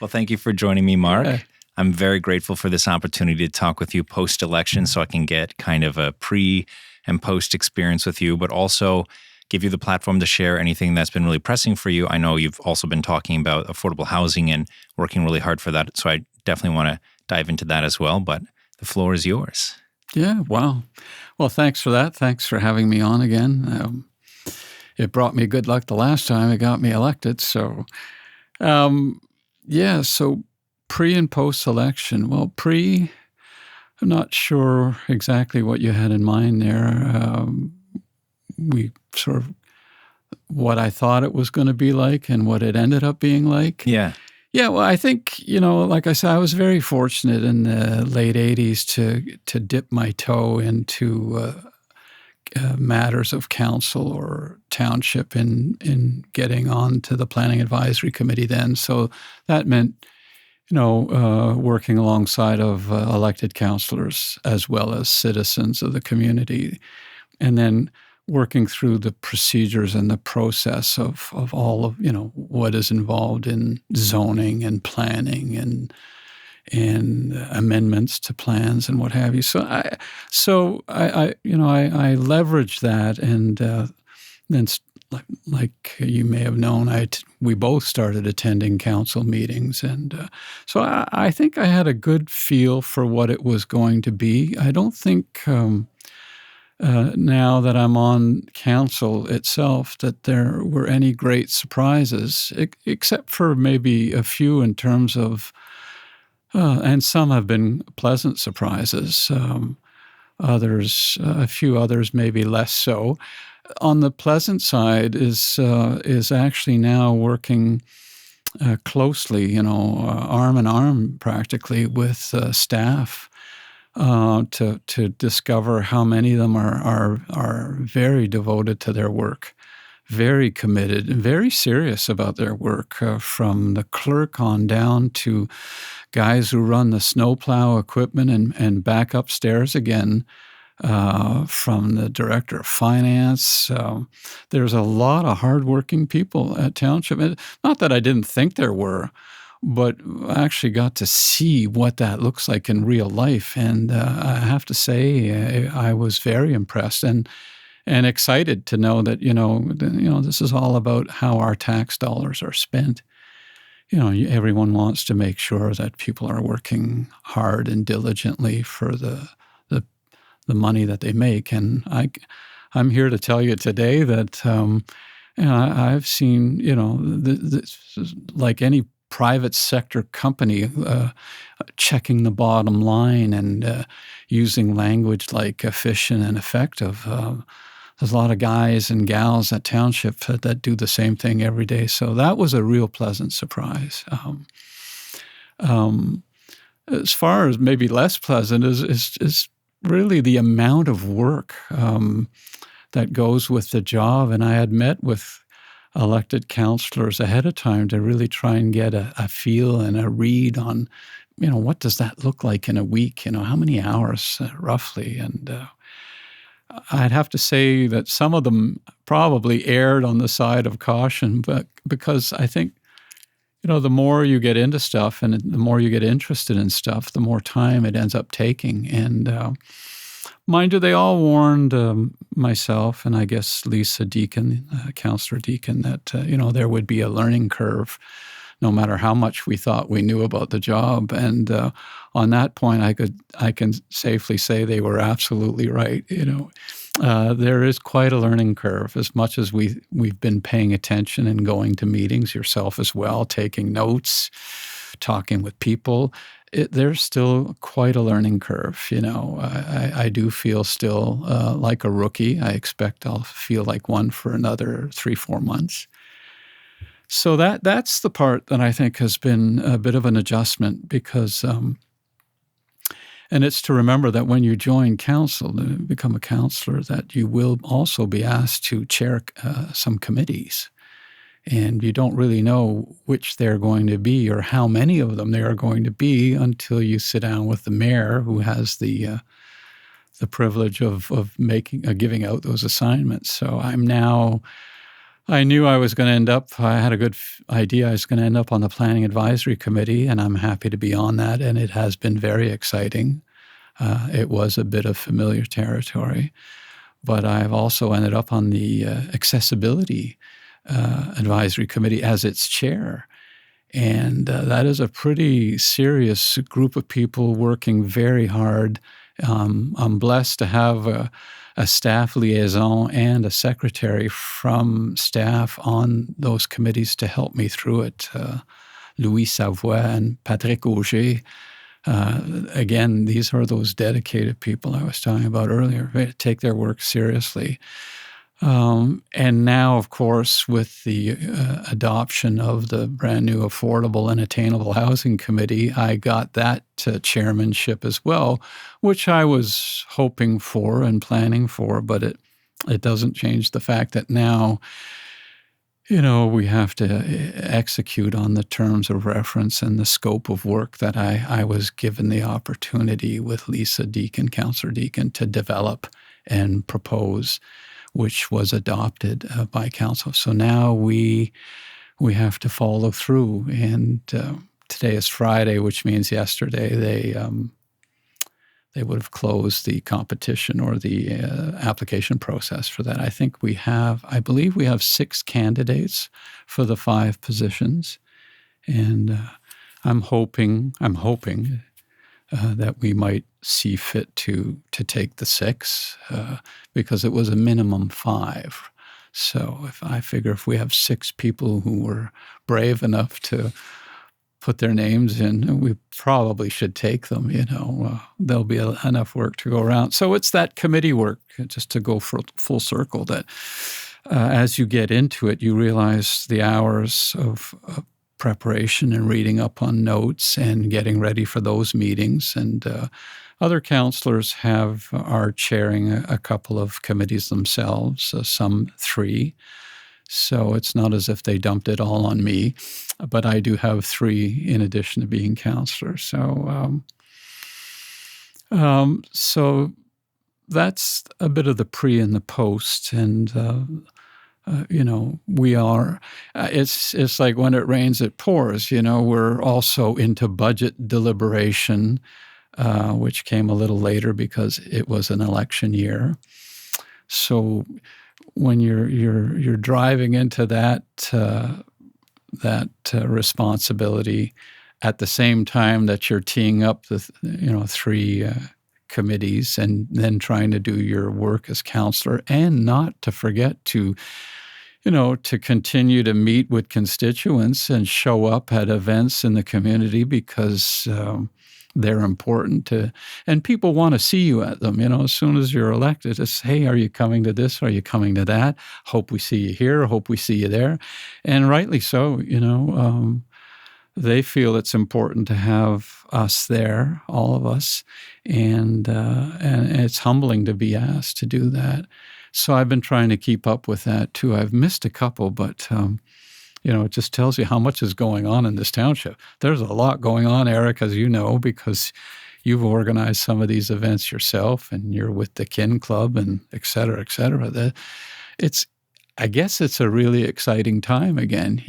Well, thank you for joining me, Mark. Yeah. I'm very grateful for this opportunity to talk with you post-election so I can get kind of a pre and post experience with you, but also give you the platform to share anything that's been really pressing for you. I know you've also been talking about affordable housing and working really hard for that, so I definitely want to dive into that as well, but the floor is yours. Yeah, wow. Well, thanks for that. Thanks for having me on again. It brought me good luck the last time. It got me elected. So, so pre and post-election. Well, pre, I'm not sure exactly what you had in mind there. We sort of what I thought it was going to be like and what it ended up being like. Yeah. Yeah, well, I think, like I said, I was very fortunate in the late 80s to dip my toe into matters of council or township in getting on to the Planning Advisory Committee then. So that meant, working alongside of elected councillors as well as citizens of the community, and then working through the procedures and the process of all of, what is involved in zoning and planning and amendments to plans and what have you. So I leveraged that, and then like you may have known, we both started attending council meetings, and so I think I had a good feel for what it was going to be. I don't think. Now that I'm on council itself, that there were any great surprises, except for maybe a few in terms of, and some have been pleasant surprises. A few others maybe less so. On the pleasant side is actually now working closely, arm in arm practically with staff. To discover how many of them are very devoted to their work, very committed, and very serious about their work, from the clerk on down to guys who run the snowplow equipment and back upstairs again, from the director of finance. There's a lot of hardworking people at Township. Not that I didn't think there were, but I actually got to see what that looks like in real life. And I have to say, I was very impressed and excited to know that, this is all about how our tax dollars are spent. Everyone wants to make sure that people are working hard and diligently for the money that they make. And I'm here to tell you today that I've seen, like any private sector company, checking the bottom line and using language like efficient and effective. There's a lot of guys and gals at Township that do the same thing every day. So that was a real pleasant surprise. As far as maybe less pleasant is really the amount of work that goes with the job. And I had met with elected councillors ahead of time to really try and get a feel and a read on, what does that look like in a week? How many hours roughly? And I'd have to say that some of them probably erred on the side of caution, but because I think, the more you get into stuff and the more you get interested in stuff, the more time it ends up taking. And mind you, they all warned myself and I guess Lisa Deacon, Councillor Deacon, that, there would be a learning curve no matter how much we thought we knew about the job. And on that point, I can safely say they were absolutely right. There is quite a learning curve. As much as we've been paying attention and going to meetings, yourself as well, taking notes, talking with people, there's still quite a learning curve. I do feel still like a rookie. I expect I'll feel like one for another 3-4 months. So that's the part that I think has been a bit of an adjustment because, and it's to remember that when you join council, to become a councillor, that you will also be asked to chair some committees. And you don't really know which they're going to be or how many of them there are going to be until you sit down with the mayor, who has the privilege of giving out those assignments. So I'm now I knew I was going to end up, I had a good idea I was going to end up on the Planning Advisory Committee, and I'm happy to be on that, and it has been very exciting. It was a bit of familiar territory, but I've also ended up on the Accessibility Advisory Committee as its chair. And that is a pretty serious group of people working very hard. I'm blessed to have a staff liaison and a secretary from staff on those committees to help me through it. Louis Savoie and Patrick Auger. Again, these are those dedicated people I was talking about earlier. They take their work seriously. And now, of course, with the adoption of the brand new Affordable and Attainable Housing Committee, I got that chairmanship as well, which I was hoping for and planning for, but it doesn't change the fact that now, we have to execute on the terms of reference and the scope of work that I was given the opportunity with Lisa Deakin, Councillor Deakin, to develop and propose, which was adopted by council. So now we have to follow through. And today is Friday, which means yesterday they would have closed the competition or the application process for that. I believe we have 6 candidates for the 5 positions, and I'm hoping that we might see fit to take the 6 because it was a minimum 5. So if we have 6 people who were brave enough to put their names in, we probably should take them. There'll be enough work to go around. So it's that committee work, just to go full circle, that as you get into it, you realize the hours of preparation and reading up on notes and getting ready for those meetings. And other councillors are chairing a couple of committees themselves, some 3. So it's not as if they dumped it all on me, but I do have 3 in addition to being councillor. So that's a bit of the pre and the post. And we are, it's like when it rains, it pours. We're also into budget deliberation, which came a little later because it was an election year. So when you're driving into that responsibility at the same time that you're teeing up the 3 committees and then trying to do your work as councillor, and not to forget to continue to meet with constituents and show up at events in the community because they're important and people want to see you at them. As soon as you're elected, it's, hey, are you coming to this? Are you coming to that? Hope we see you here. Hope we see you there. And rightly so, they feel it's important to have us there, all of us. And it's humbling to be asked to do that. So I've been trying to keep up with that too. I've missed a couple, but it just tells you how much is going on in this township. There's a lot going on, Eric, as you know, because you've organized some of these events yourself and you're with the Kin Club and et cetera, et cetera. I guess it's a really exciting time again.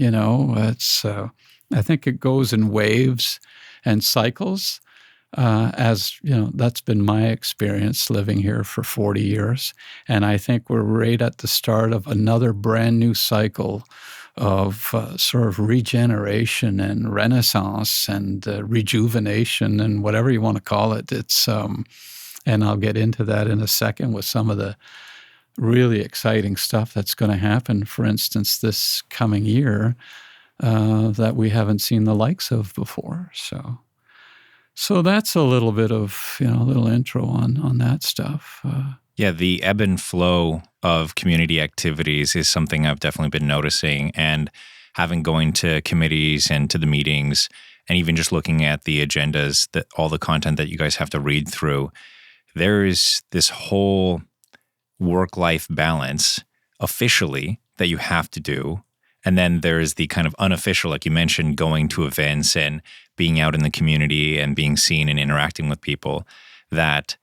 I think it goes in waves and cycles. That's been my experience living here for 40 years. And I think we're right at the start of another brand new cycle of sort of regeneration and renaissance and rejuvenation and whatever you want to call it. And I'll get into that in a second with some of the really exciting stuff that's going to happen, for instance, this coming year that we haven't seen the likes of before. So that's a little bit of, a little intro on that stuff. Yeah, the ebb and flow of community activities is something I've definitely been noticing. And having going to committees and to the meetings, and even just looking at the agendas, all the content that you guys have to read through, there is this whole work-life balance officially that you have to do. And then there's the kind of unofficial, like you mentioned, going to events and being out in the community and being seen and interacting with people, that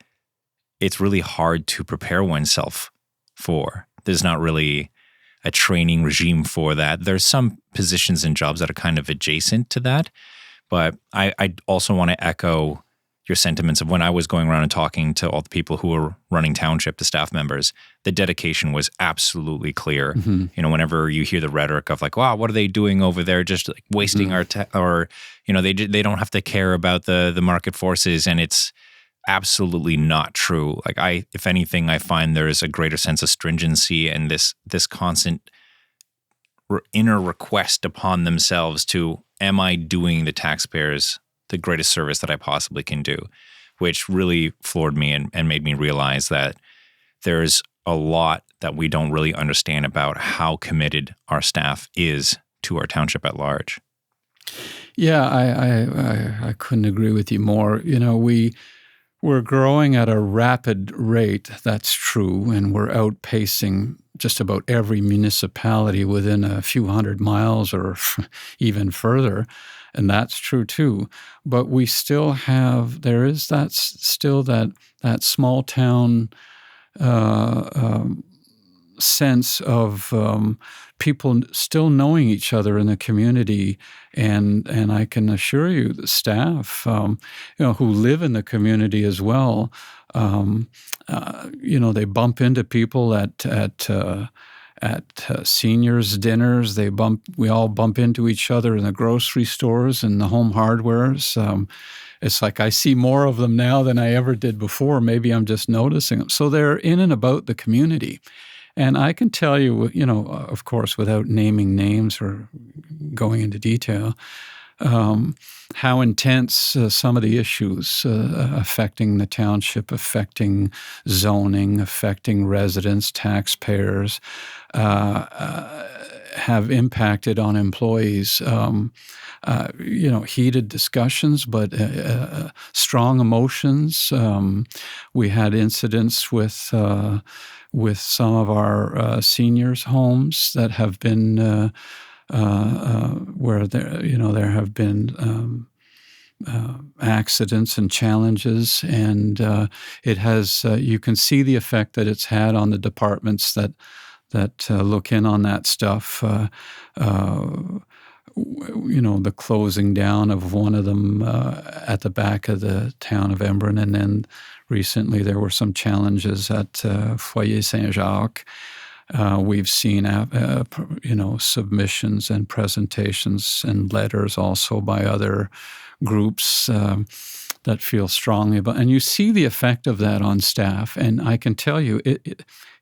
it's really hard to prepare oneself for. There's not really a training regime for that. There's some positions and jobs that are kind of adjacent to that. But I also want to echo your sentiments of when I was going around and talking to all the people who were running Township, the staff members, the dedication was absolutely clear. Whenever you hear the rhetoric of like, wow, what are they doing over there? Just like wasting our or, they don't have to care about the market forces. And it's absolutely not true. Like if anything, I find there is a greater sense of stringency and this constant inner request upon themselves to, am I doing the taxpayers the greatest service that I possibly can do, which really floored me and made me realize that there's a lot that we don't really understand about how committed our staff is to our township at large. Yeah, I couldn't agree with you more. We're growing at a rapid rate, that's true, and we're outpacing just about every municipality within a few hundred miles or even further, and that's true too. But we still have, there is that still that small town sense of people still knowing each other in the community, and I can assure you, the staff, who live in the community as well, they bump into people at seniors' dinners. We all bump into each other in the grocery stores and the home hardwares. It's like I see more of them now than I ever did before. Maybe I'm just noticing them. So they're in and about the community. And I can tell you, of course, without naming names or going into detail, how intense some of the issues affecting the township, affecting zoning, affecting residents, taxpayers, have impacted on employees. Heated discussions, but strong emotions. We had incidents with some of our seniors' homes that have been where there have been accidents and challenges, and it has. You can see the effect that it's had on the departments that look in on that stuff. The closing down of one of them at the back of the town of Embrun, and then recently there were some challenges at Foyer Saint-Jacques. We've seen, submissions and presentations and letters also by other groups that feel strongly about, and you see the effect of that on staff. And I can tell you,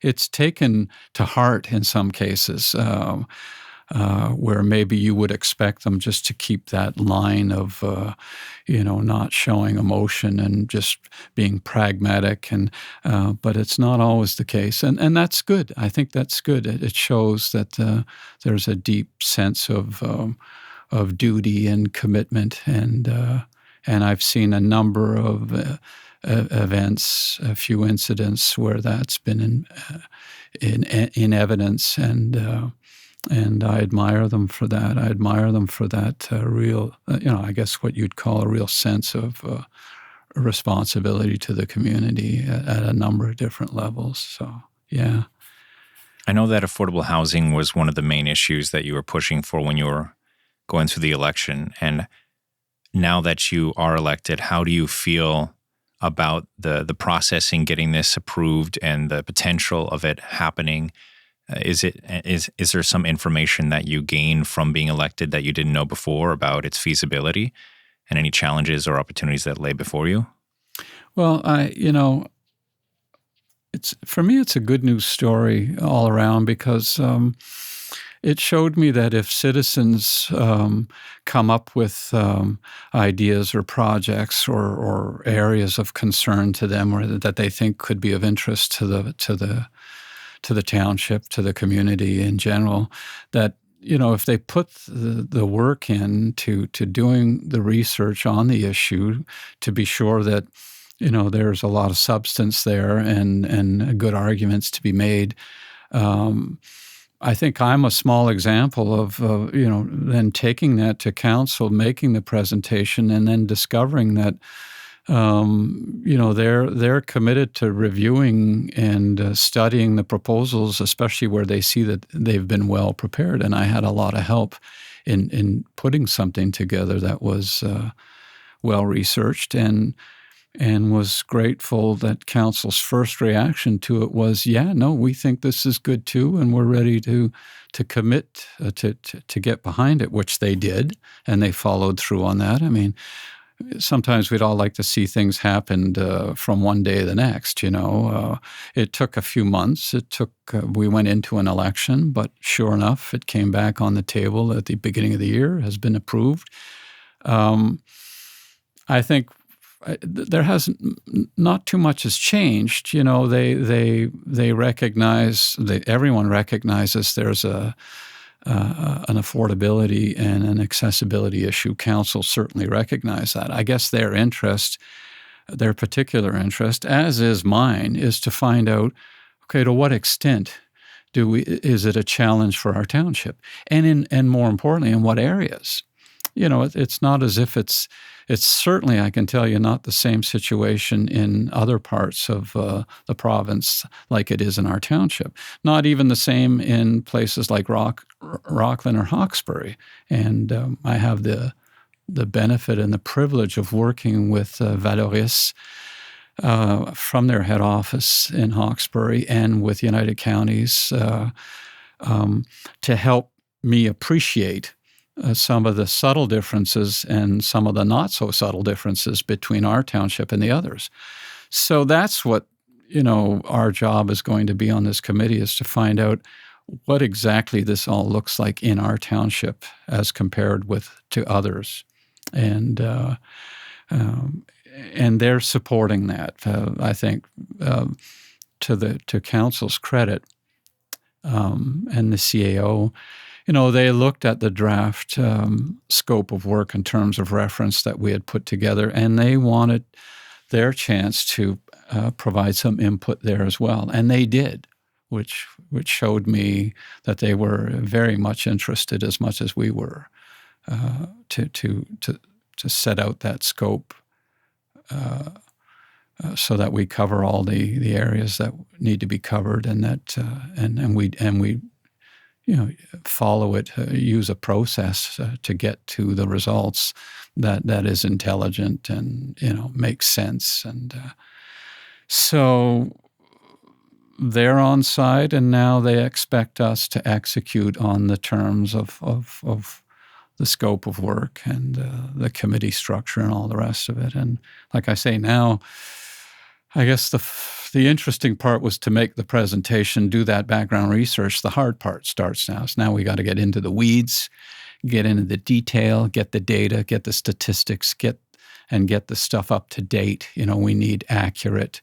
it's taken to heart in some cases. Where maybe you would expect them just to keep that line of, not showing emotion and just being pragmatic, but it's not always the case, and that's good. I think that's good. It shows that there's a deep sense of duty and commitment, and I've seen a number of events, a few incidents where that's been in evidence, and I admire them for that. I admire them for that real, I guess what you'd call a real sense of responsibility to the community at a number of different levels. So, yeah. I know that affordable housing was one of the main issues that you were pushing for when you were going through the election. And now that you are elected, how do you feel about the process in getting this approved and the potential of it happening? Is there some information that you gained from being elected that you didn't know before about its feasibility, and any challenges or opportunities that lay before you? Well, for me, it's a good news story all around, because it showed me that if citizens come up with ideas or projects or areas of concern to them, or that they think could be of interest to the township, to the community in general, that if they put the work in to doing the research on the issue, to be sure that there's a lot of substance there and good arguments to be made. I think I'm a small example of then taking that to council, making the presentation, and then discovering that they're committed to reviewing and studying the proposals, especially where they see that they've been well prepared. And I had a lot of help in putting something together that was well researched, and was grateful that council's first reaction to it was, yeah, no, we think this is good too, and we're ready to commit to get behind it, which they did, and they followed through on that. I mean, sometimes we'd all like to see things happen from one day to the next, It took a few months. We went into an election, but sure enough, it came back on the table at the beginning of the year, has been approved. I think there hasn't, not too much has changed. They recognize, everyone recognizes there's an affordability and an accessibility issue. Council certainly recognize that. I guess their particular interest, as is mine, is to find out, okay, to what extent is it a challenge for our township, and more importantly, in what areas? It's not as if it's certainly, I can tell you, not the same situation in other parts of the province like it is in our township. Not even the same in places like Rockland or Hawkesbury. And I have the benefit and the privilege of working with Valoris from their head office in Hawkesbury and with United Counties to help me appreciate some of the subtle differences and some of the not so subtle differences between our township and the others. So that's what, our job is going to be on this committee, is to find out what exactly this all looks like in our township as compared to others. And they're supporting that. I think to council's credit, and the CAO, they looked at the draft scope of work in terms of reference that we had put together, and they wanted their chance to provide some input there as well. And they did, which showed me that they were very much interested, as much as we were, to set out that scope so that we cover all the areas that need to be covered, and that and we follow it, use a process to get to the results that is intelligent and, makes sense. And so they're on side, and now they expect us to execute on the terms of the scope of work and the committee structure and all the rest of it. And like I say, now, I guess the interesting part was to make the presentation, do that background research. The hard part starts now. So now we got to get into the weeds, get into the detail, get the data, get the statistics, get the stuff up to date. We need accurate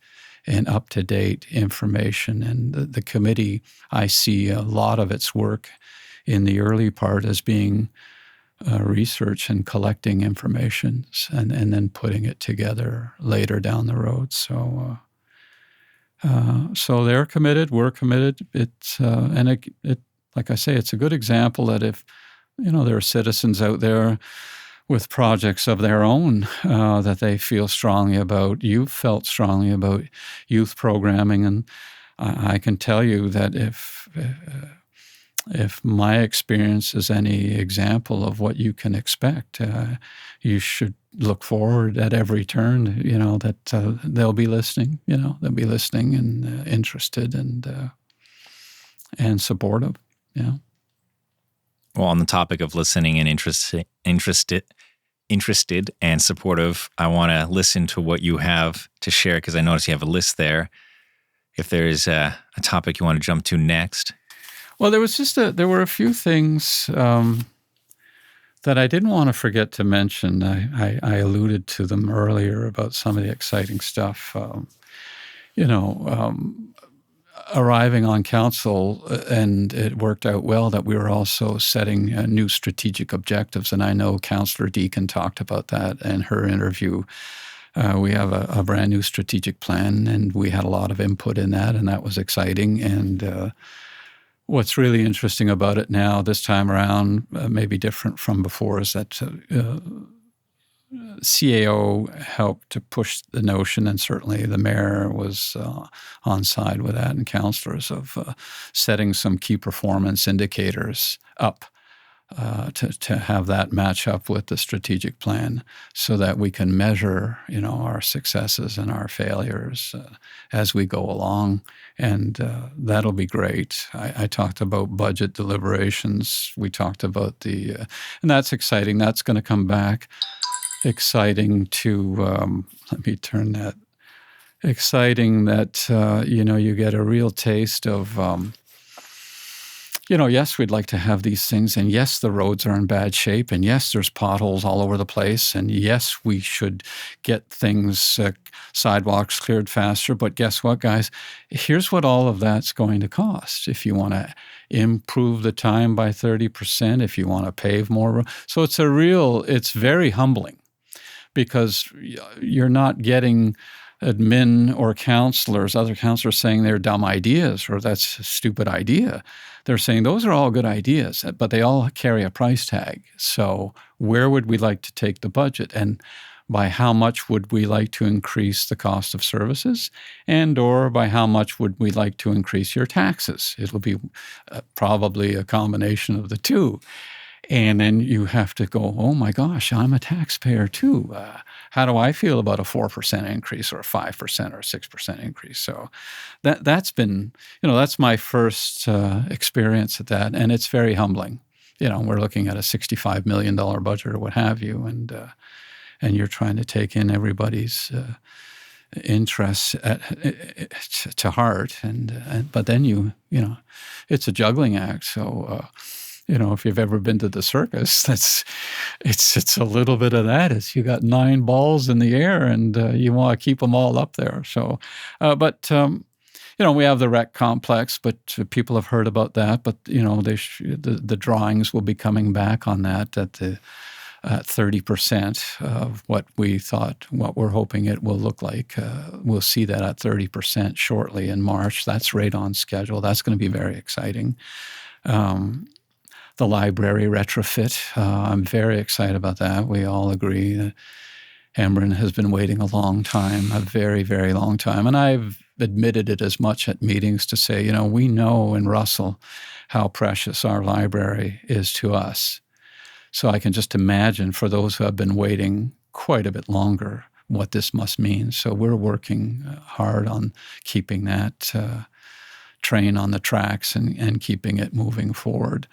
and up-to-date information. And the committee, I see a lot of its work in the early part as being research and collecting information and then putting it together later down the road. So they're committed. We're committed. It's like I say, it's a good example that if there are citizens out there with projects of their own that they feel strongly about. You've felt strongly about youth programming, and I can tell you that if my experience is any example of what you can expect, you should look forward at every turn, that they'll be listening, they'll be listening and interested and supportive, Well, on the topic of listening and interested and supportive, I want to listen to what you have to share, because I notice you have a list there. If there's a topic you want to jump to next. Well, there were a few things that I didn't want to forget to mention. I alluded to them earlier about some of the exciting stuff. Arriving on council, and it worked out well that we were also setting new strategic objectives. And I know Councillor Deacon talked about that in her interview. We have a brand new strategic plan, and we had a lot of input in that, and that was exciting. And what's really interesting about it now, this time around, maybe different from before, is that CAO helped to push the notion, and certainly the mayor was on side with that, and councillors, of setting some key performance indicators up to have that match up with the strategic plan, so that we can measure, our successes and our failures as we go along. And that'll be great. I talked about budget deliberations. We talked about and that's exciting. That's going to come back. Exciting to, let me turn that. Exciting that, you get a real taste of, yes, we'd like to have these things. And yes, the roads are in bad shape. And yes, there's potholes all over the place. And yes, we should get things, sidewalks cleared faster. But guess what, guys? Here's what all of that's going to cost. If you want to improve the time by 30%, if you want to pave more. So it's very humbling, because you're not getting admin or other councillors saying they're dumb ideas or that's a stupid idea. They're saying those are all good ideas, but they all carry a price tag. So where would we like to take the budget? And by how much would we like to increase the cost of services? And or by how much would we like to increase your taxes? It'll be probably a combination of the two. And then you have to go, oh my gosh, I'm a taxpayer too. How do I feel about a 4% increase or a 5% or a 6% increase? So that's been, that's my first experience at that. And it's very humbling. We're looking at a $65 million budget or what have you. And you're trying to take in everybody's interests to heart. But then it's a juggling act. So, if you've ever been to the circus, it's a little bit of that. It's you got 9 balls in the air, and you want to keep them all up there. So, we have the rec complex, but people have heard about that. But the drawings will be coming back on that at 30% of what we're hoping it will look like. We'll see that at 30% shortly in March. That's right on schedule. That's going to be very exciting. The library retrofit, I'm very excited about that. We all agree that Embrun has been waiting a long time, a very, very long time. And I've admitted it as much at meetings to say, we know in Russell how precious our library is to us. So I can just imagine for those who have been waiting quite a bit longer what this must mean. So we're working hard on keeping that train on the tracks and keeping it moving forward.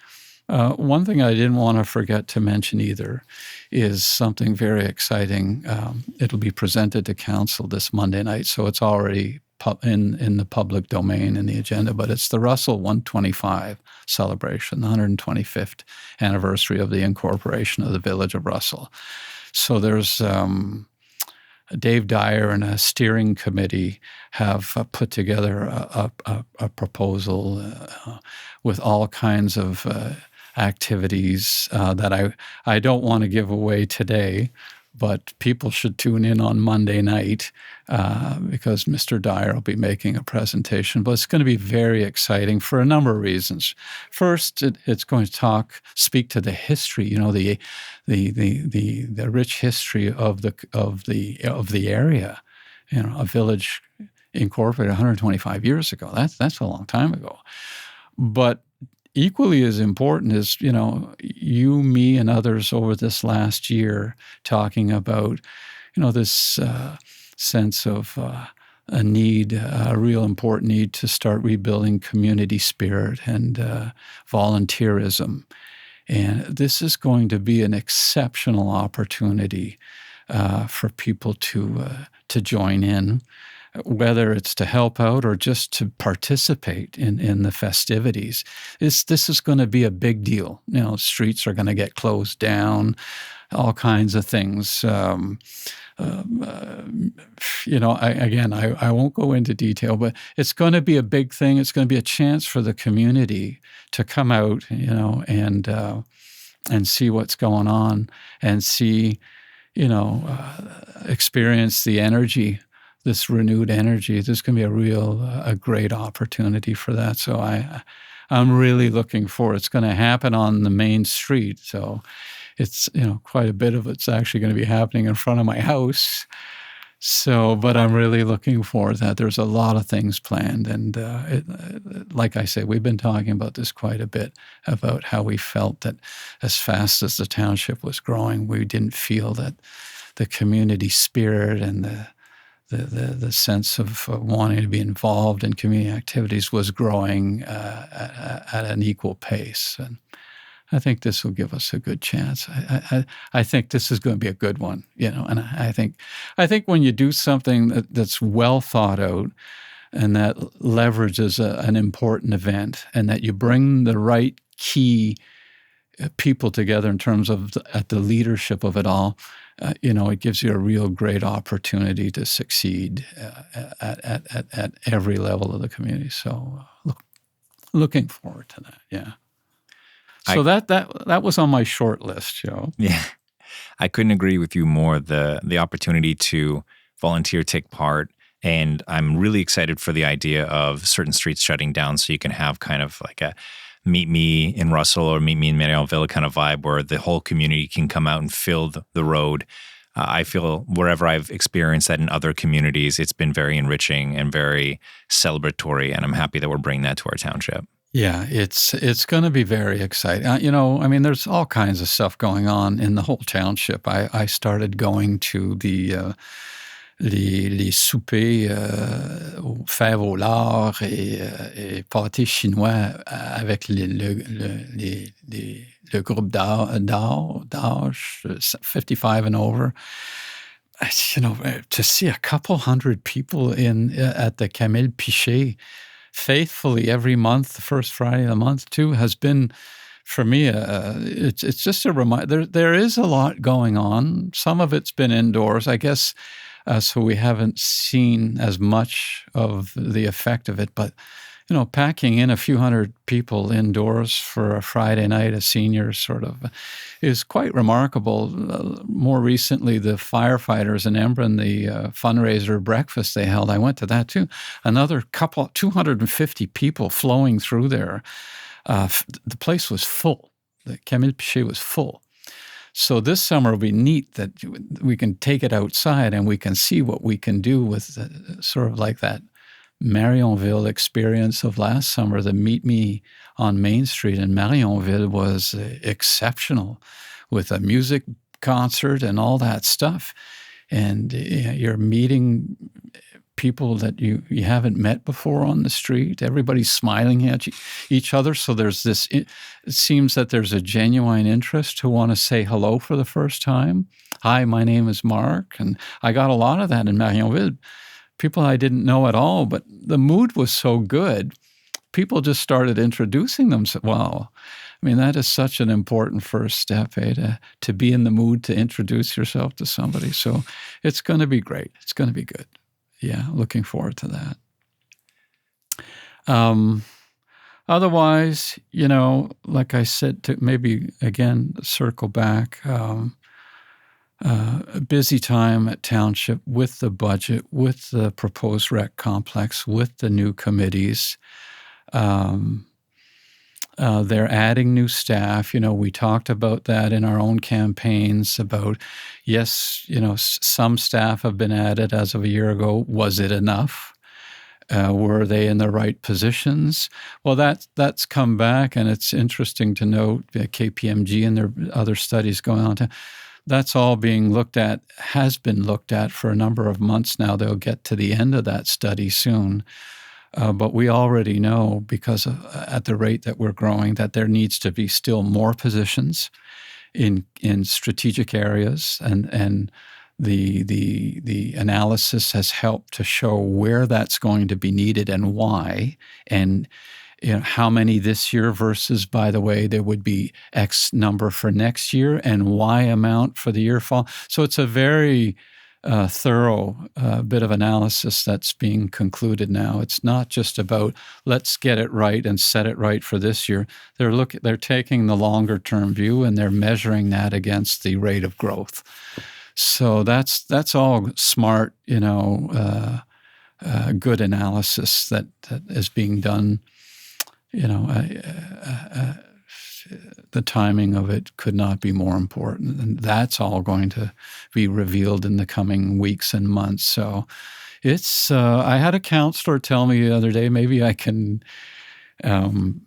One thing I didn't want to forget to mention either is something very exciting. It'll be presented to council this Monday night, so it's already in the public domain in the agenda, but it's the Russell 125 celebration, the 125th anniversary of the incorporation of the village of Russell. So there's Dave Dyer and a steering committee have put together a proposal with all kinds of activities that I don't want to give away today, but people should tune in on Monday night because Mr. Dyer will be making a presentation. But it's going to be very exciting for a number of reasons. First, it's going to speak to the history, the rich history of the area. A village incorporated 125 years ago. That's a long time ago. But equally as important is, you, me, and others over this last year talking about, this sense of a need, a real important need to start rebuilding community spirit and volunteerism. And this is going to be an exceptional opportunity for people to join in, whether it's to help out or just to participate in the festivities. This is going to be a big deal. Streets are going to get closed down, all kinds of things. I won't go into detail, but it's going to be a big thing. It's going to be a chance for the community to come out, and see what's going on and see, experience the energy, this renewed energy. There's going to be a great opportunity for that. So I'm really looking forward. It's going to happen on the main street. So it's, quite a bit of it's actually going to be happening in front of my house. So, but I'm really looking forward to that. There's a lot of things planned. And like I said, we've been talking about this quite a bit, about how we felt that as fast as the township was growing, we didn't feel that the community spirit and the sense of wanting to be involved in community activities was growing at an equal pace. And I think this will give us a good chance. I think this is going to be a good one, and I think when you do something that's well thought out and that leverages an important event, and that you bring the right key people together in terms of at the leadership of it all, it gives you a real great opportunity to succeed at every level of the community. So looking forward to that, yeah. So that was on my short list, Joe. Yeah, I couldn't agree with you more. The opportunity to volunteer, take part, and I'm really excited for the idea of certain streets shutting down, so you can have kind of like a meet me in Russell or meet me in Marionville kind of vibe, where the whole community can come out and fill the road. I feel wherever I've experienced that in other communities, it's been very enriching and very celebratory, and I'm happy that we're bringing that to our township. Yeah, it's going to be very exciting. There's all kinds of stuff going on in the whole township. I started going to les soupers fèves au lard et pâtés chinois avec le groupe d'âge 55 and over. To see a couple hundred people at the Camille Pichet faithfully every month, the first Friday of the month too, has been, for me, it's just a reminder. There is a lot going on. Some of it's been indoors, I guess, so we haven't seen as much of the effect of it. But, packing in a few hundred people indoors for a Friday night, a senior sort of, is quite remarkable. More recently, the firefighters in Embrun, the fundraiser breakfast they held, I went to that too. Another 250 people flowing through there. The place was full. The Camille Pichet was full. So this summer will be neat that we can take it outside and we can see what we can do with sort of like that Marionville experience of last summer. The Meet Me on Main Street in Marionville was exceptional, with a music concert and all that stuff. And you're meeting people that you haven't met before on the street. Everybody's smiling at each other. So there's this, it seems that there's a genuine interest to want to say hello for the first time. Hi, my name is Marc. And I got a lot of that in Marionville. People I didn't know at all, but the mood was so good. People just started introducing themselves. Wow. That is such an important first step, to be in the mood to introduce yourself to somebody. So it's going to be great. It's going to be good. Yeah, looking forward to that. Otherwise, like I said, to maybe, again, circle back, a busy time at Township with the budget, with the proposed rec complex, with the new committees. They're adding new staff. We talked about that in our own campaigns about, yes, some staff have been added as of a year ago. Was it enough? Were they in the right positions? Well, that's come back, and it's interesting to note KPMG and their other studies going on. That's all being looked at, has been looked at for a number of months now. They'll get to the end of that study soon. But we already know, because at the rate that we're growing, that there needs to be still more positions in strategic areas, and the analysis has helped to show where that's going to be needed and why, and how many this year versus, by the way, there would be X number for next year and Y amount for the year fall. So it's a very thorough bit of analysis that's being concluded now. It's not just about let's get it right and set it right for this year. They're taking the longer term view, and they're measuring that against the rate of growth. So that's all smart, good analysis that is being done, the timing of it could not be more important. And that's all going to be revealed in the coming weeks and months. So it's, I had a counselor tell me the other day, maybe I can end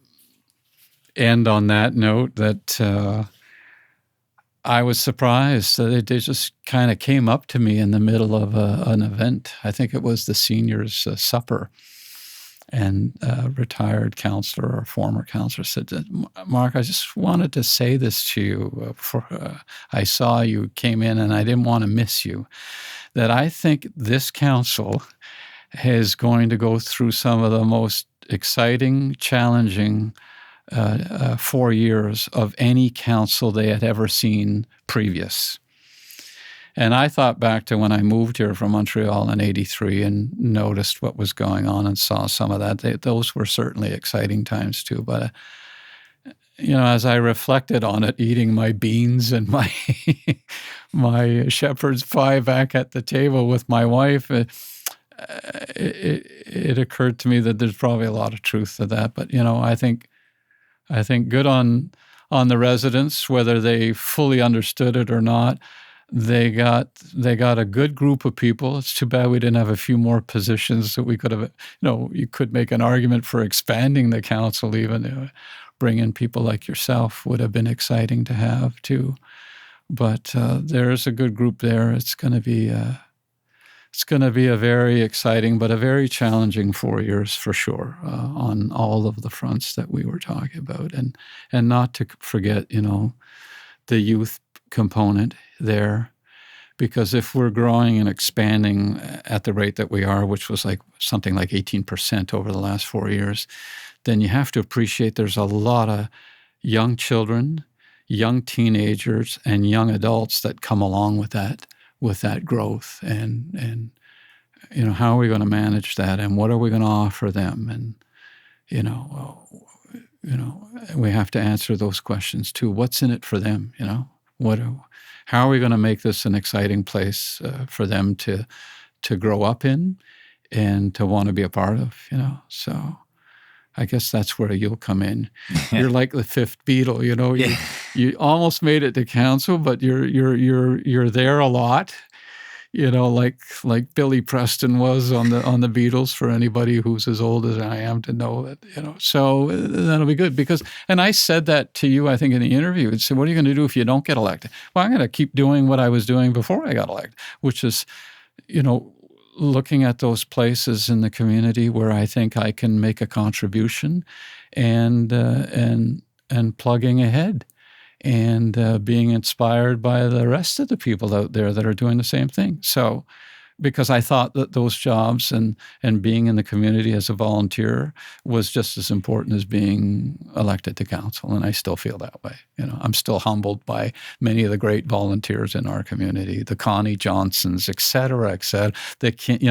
on that note, that I was surprised that they just kind of came up to me in the middle of an event. I think it was the seniors' supper. And a retired counselor or former counselor said, Mark, I just wanted to say this to you. I saw you came in and I didn't want to miss you. That I think this council is going to go through some of the most exciting, challenging 4 years of any council they had ever seen previous. And I thought back to when I moved here from Montreal in '83 and noticed what was going on and saw some of that. Those were certainly exciting times too. But, as I reflected on it, eating my beans and my my shepherd's pie back at the table with my wife, it occurred to me that there's probably a lot of truth to that. But, I think good on the residents, whether they fully understood it or not. They got a good group of people. It's too bad we didn't have a few more positions that we could have, you could make an argument for expanding the council even. Bring in people like yourself would have been exciting to have too. But there's a good group there. It's going to be a very exciting but a very challenging 4 years for sure on all of the fronts that we were talking about. And not to forget, the youth component there, because if we're growing and expanding at the rate that we are, which was something like 18% over the last 4 years, then you have to appreciate there's a lot of young children, young teenagers, and young adults that come along with that growth. And how are we going to manage that, and what are we going to offer them? And we have to answer those questions too. What's in it for them? How are we going to make this an exciting place for them to grow up in and to want to be a part of? So I guess that's where you'll come in. You're like the fifth Beatle. You almost made it to council, but you're there a lot. Like Billy Preston was on the Beatles, for anybody who's as old as I am to know that, So that'll be good and I said that to you, I think, in the interview. And said, what are you going to do if you don't get elected? Well, I'm going to keep doing what I was doing before I got elected, which is, looking at those places in the community where I think I can make a contribution and plugging ahead. And being inspired by the rest of the people out there that are doing the same thing. So, because I thought that those jobs and being in the community as a volunteer was just as important as being elected to council, and I still feel that way. I'm still humbled by many of the great volunteers in our community, the Connie Johnsons, et cetera, et cetera. That can't,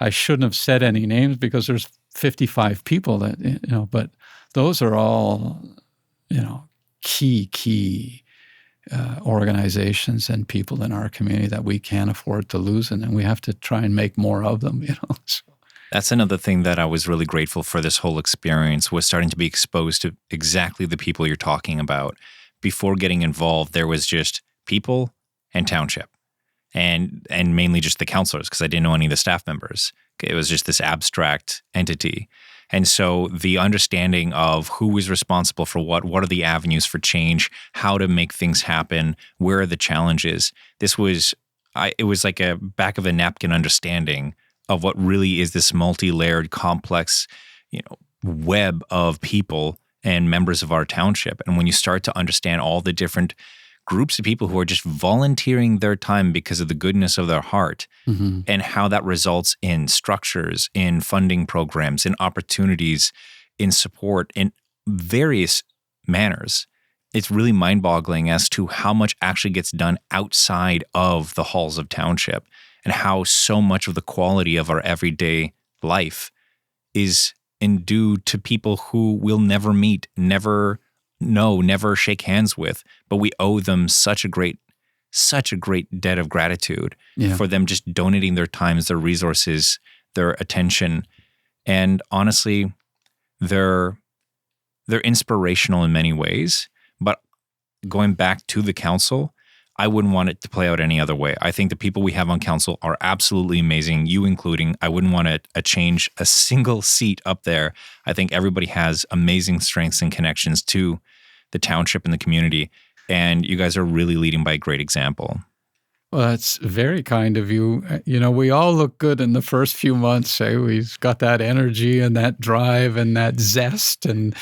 I shouldn't have said any names because there's 55 people that, but those are all, key organizations and people in our community that we can't afford to lose, and we have to try and make more of them. So. That's another thing that I was really grateful for this whole experience, was starting to be exposed to exactly the people you're talking about. Before getting involved, there was just people and township, and mainly just the councillors, because I didn't know any of the staff members. It was just this abstract entity. And so the understanding of who is responsible for what are the avenues for change, how to make things happen, where are the challenges, it was like a back of a napkin understanding of what really is this multi-layered, complex, web of people and members of our township. And when you start to understand all the different groups of people who are just volunteering their time because of the goodness of their heart, mm-hmm. and how that results in structures, in funding programs, in opportunities, in support, in various manners, it's really mind-boggling as to how much actually gets done outside of the halls of township, and how so much of the quality of our everyday life is endued to people who we'll never meet, never know, never shake hands with, but we owe them such a great debt of gratitude for them just donating their times, their resources, their attention, and honestly, their they're inspirational in many ways, but going back to the council, I wouldn't want it to play out any other way. I think the people we have on council are absolutely amazing, you including. I wouldn't want to change a single seat up there. I think everybody has amazing strengths and connections to the township and the community, and you guys are really leading by a great example. Well, that's very kind of you. We all look good in the first few months. We've got that energy and that drive and that zest, and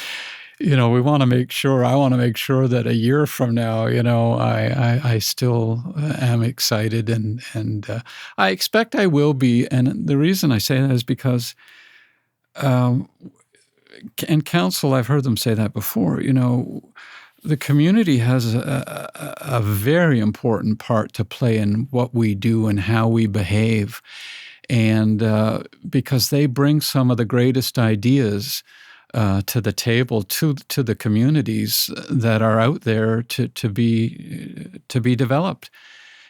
we want to make sure. I want to make sure that a year from now, I still am excited, and I expect I will be. And the reason I say that is because, in council, I've heard them say that before. The community has a very important part to play in what we do and how we behave, and because they bring some of the greatest ideas to the table, to the communities that are out there to be developed.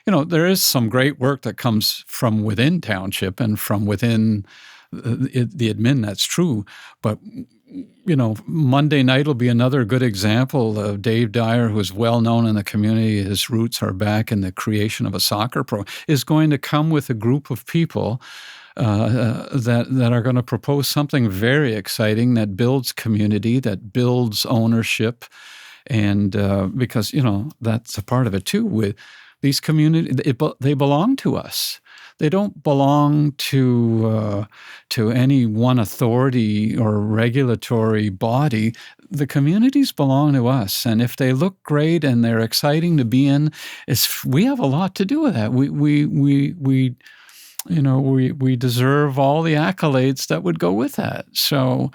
There is some great work that comes from within township and from within the admin. That's true, but Monday night will be another good example of Dave Dyer, who is well known in the community. His roots are back in the creation of a soccer program, is going to come with a group of people that are going to propose something very exciting that builds community, that builds ownership, and because that's a part of it too. With these communities, they belong to us. They don't belong to any one authority or regulatory body. The communities belong to us, and if they look great and they're exciting to be in, we have a lot to do with that. We deserve all the accolades that would go with that. So,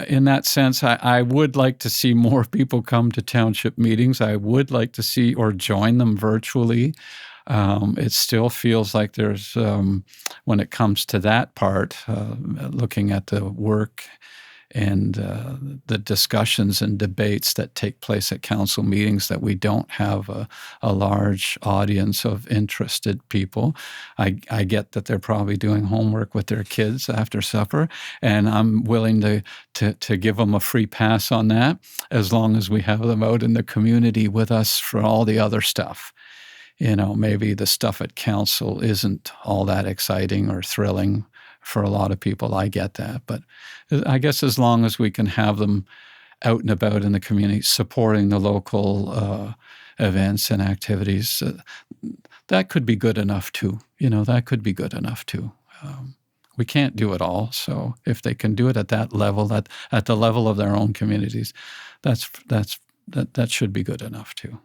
in that sense, I would like to see more people come to township meetings. I would like to see or join them virtually. It still feels like there's, when it comes to that part, looking at the work and the discussions and debates that take place at council meetings, that we don't have a large audience of interested people. I get that they're probably doing homework with their kids after supper, and I'm willing to give them a free pass on that, as long as we have them out in the community with us for all the other stuff. Maybe the stuff at council isn't all that exciting or thrilling for a lot of people. I get that. But I guess as long as we can have them out and about in the community, supporting the local events and activities, that could be good enough too. That could be good enough too. We can't do it all. So if they can do it at that level, at the level of their own communities, that should be good enough too.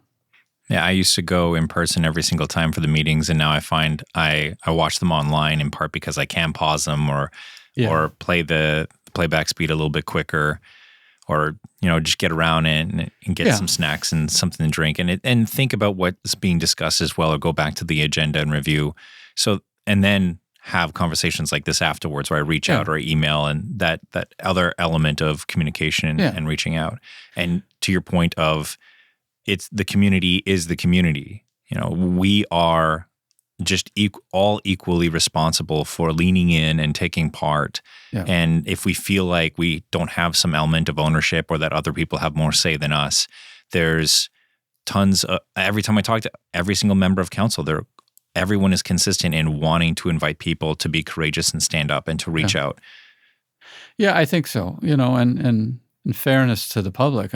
Yeah, I used to go in person every single time for the meetings, and now I find I watch them online, in part because I can pause them or play the playback speed a little bit quicker, or just get around and get some snacks and something to drink, and think about what's being discussed as well, or go back to the agenda and review. So, and then have conversations like this afterwards, where I reach out or email, and that other element of communication and reaching out. And to your point of, it's the community is the community. We are just all equally responsible for leaning in and taking part. Yeah. And if we feel like we don't have some element of ownership, or that other people have more say than us, there's tons of, every time I talk to every single member of council, everyone is consistent in wanting to invite people to be courageous and stand up and to reach out. Yeah, I think so. And in fairness to the public,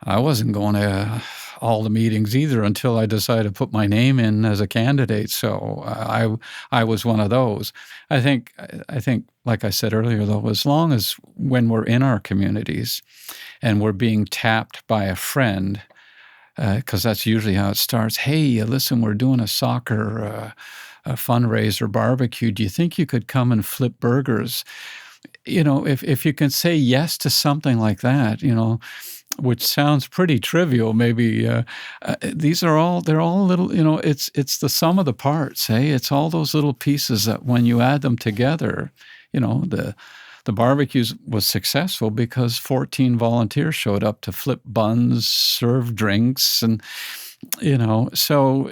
I wasn't going to all the meetings either until I decided to put my name in as a candidate. So I was one of those. I think, like I said earlier, though, as long as when we're in our communities and we're being tapped by a friend, because that's usually how it starts. Hey, listen, we're doing a soccer a fundraiser barbecue. Do you think you could come and flip burgers? If you can say yes to something like that, which sounds pretty trivial, maybe they're all little, it's the sum of the parts, hey? It's all those little pieces that when you add them together, the barbecue was successful because 14 volunteers showed up to flip buns, serve drinks, and, so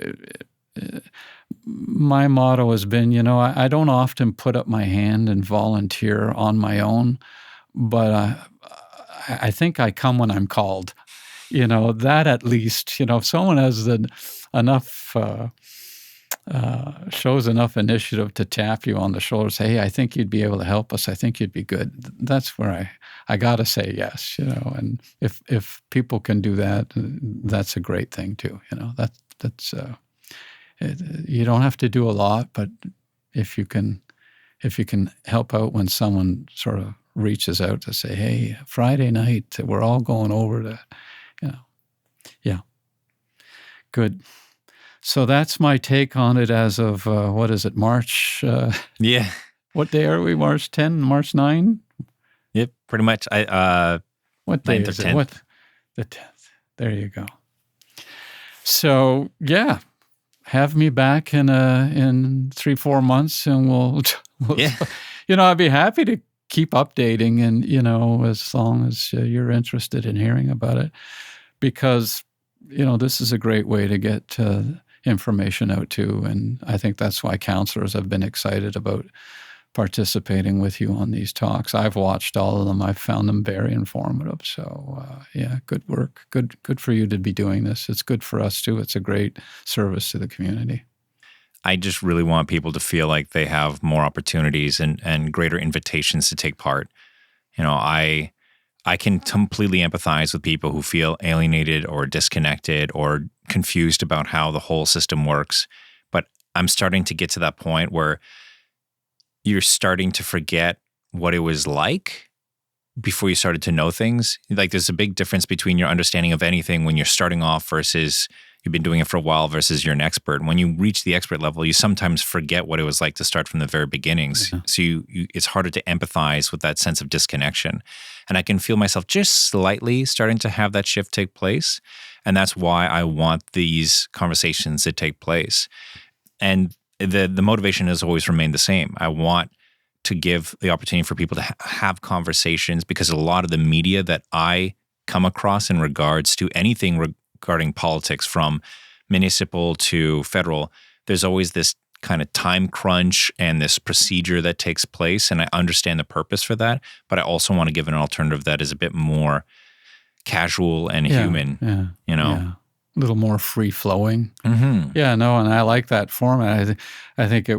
my motto has been, I don't often put up my hand and volunteer on my own, but I think I come when I'm called. That at least, if someone has enough, shows enough initiative to tap you on the shoulder, say, hey, I think you'd be able to help us. I think you'd be good. That's where I got to say yes, and if people can do that, that's a great thing too. That's you don't have to do a lot, but if you can help out when someone sort of reaches out to say, hey, Friday night, we're all going over to, yeah, good. So that's my take on it as of, what is it, March? Yeah. What day are we? March 10, March 9? Yep, pretty much. What day 9th or is it? 10th. The 10th. There you go. So, yeah, have me back in 3-4 months, and we'll Yeah. I'd be happy to keep updating, and as long as you're interested in hearing about it, because this is a great way to get information out too, and I think that's why councillors have been excited about participating with you on these talks. I've watched all of them. I've found them very informative. So yeah, good work. Good for you to be doing this. It's good for us too. It's a great service to the community. I just really want people to feel like they have more opportunities and greater invitations to take part. I can completely empathize with people who feel alienated or disconnected or confused about how the whole system works. But I'm starting to get to that point where you're starting to forget what it was like before you started to know things. Like, there's a big difference between your understanding of anything when you're starting off versus you've been doing it for a while versus you're an expert. When you reach the expert level, you sometimes forget what it was like to start from the very beginnings. Yeah. So it's harder to empathize with that sense of disconnection. And I can feel myself just slightly starting to have that shift take place. And that's why I want these conversations to take place. And the motivation has always remained the same. I want to give the opportunity for people to have conversations, because a lot of the media that I come across in regards to anything regarding politics, from municipal to federal, there's always this kind of time crunch and this procedure that takes place. And I understand the purpose for that, but I also want to give an alternative that is a bit more casual and human, Yeah. A little more free flowing. Mm-hmm. Yeah, no, and I like that format. I think it,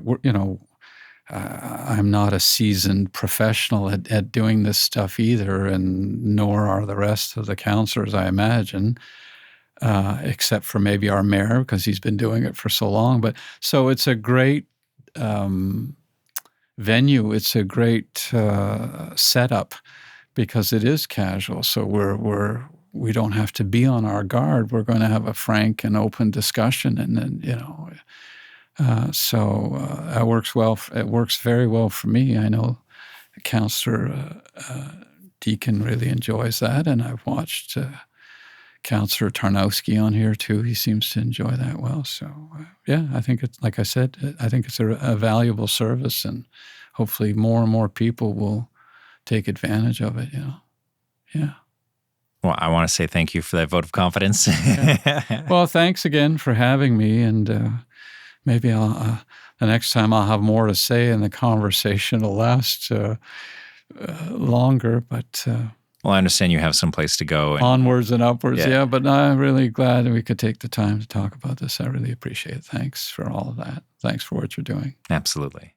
I'm not a seasoned professional at doing this stuff either, and nor are the rest of the councillors, I imagine, except for maybe our mayor, because he's been doing it for so long. But so it's a great venue. It's a great setup, because it is casual. So we don't have to be on our guard. We're going to have a frank and open discussion, and then that works well. It works very well for me. I know Councillor Deacon really enjoys that, and I've watched Councillor Tarnowski on here too. He seems to enjoy that well. So yeah, I think it's, like I said, I think it's a valuable service, and hopefully more and more people will take advantage of it. Yeah. Well, I want to say thank you for that vote of confidence. Yeah. Well, thanks again for having me, and maybe the next time I'll have more to say, and the conversation will last longer. But well, I understand you have some place to go. Onwards and upwards, yeah. But I'm really glad that we could take the time to talk about this. I really appreciate it. Thanks for all of that. Thanks for what you're doing. Absolutely.